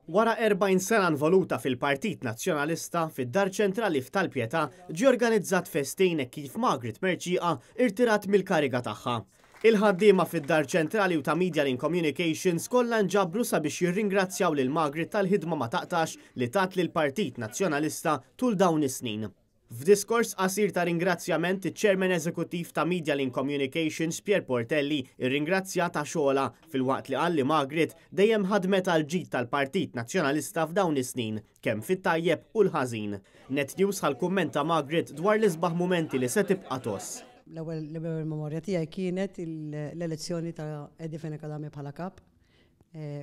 Wara 40 sena involuta fil-Partit Nazzjonalista, fid-Dar Ċentrali f'Tal-Pjetà ġie organizzat festin kif Margaret Merċieqa irtirat mill-kariga tagħha. Il-ħaddiema fid-Dar Ċentrali u ta' Media Link Communications kollha nġabru sabiex jirringrazzjaw lil Margaret tal-ħidma ma taqtax li tat lill-Partit Nazzjonalista tul dawn is-snin. F'diskors qasir ta' ringrazzjament iċ-Chairman Eżekuttiv ta' Media Link Communications Pier Portelli irringrazzja ta' xogħla filwaqt li qal li Margaret dejjem ħadmet għal ġid tal-Partit Nazzjonalista f'dawn is-snin, kemm fit-tajjeb u l-ħażin. Net News ħal-kummenta Margaret dwar l-isbaħ mumenti li se tibqa' toss. L-ewwel memorja tiegħi kienet l-elezzjoni ta' Eddie Fenekadami bħala kap.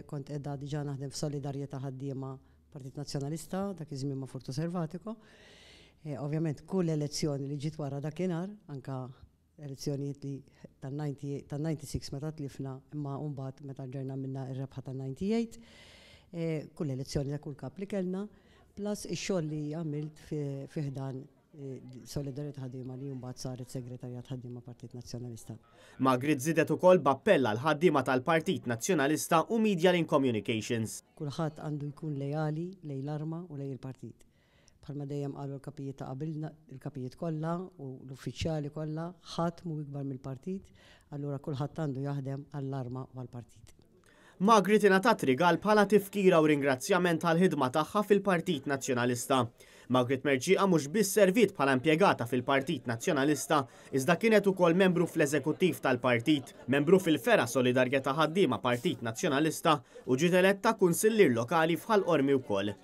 Kont qiegħda diġà naħdem f'Solidarjetà ħaddiema Partit Nazzjonalista dak iż-żmien ma' Furtu Servatico. Ovvjament kull elezzjoni li ġiet wara dakinhar, anka elezzjonijiet li tan-96 meta tlifna imma mbagħad meta ġejna minna r-rebħa tan-98, kull elezzjoni ta' kull kap li kellna, plus ix-xogħol li għamilt fi ħdan Solidarjetà ħaddiema li mbagħad saret Segretarjat ħaddiema Partit Nazzjonalista. Margaret żidet ukoll b'appell għal ħaddiema tal-Partit Nazzjonalista u Media Link Communications. Kulħadd għandu jkun lejali lejn l-arma u lejn il-partit. Bħalma dejjem qalu l-kapijiet ta' qabilna, il-kapijiet kollha u l-uffiċjali kollha ħadd mhu ikbar mill-partit, allura kulħadd għandu jaħdem għall-arma u għall-partit. Margaret ingħatat rigal bħala tifkira u ringrazzjament għall-ħidma tagħha fil-Partit Nazzjonalista. Margaret Merċieqa mhux biss serviet bħala impjegata fil-Partit Nazzjonalista, iżda kienet ukoll membru fl-eżekuttiv tal-partit, membru fil-Fera Solidarjetà Ħaddiema Partit Nazzjonalista u ġiet eletta kunsillier lokali f'Ħall Qormi wkoll.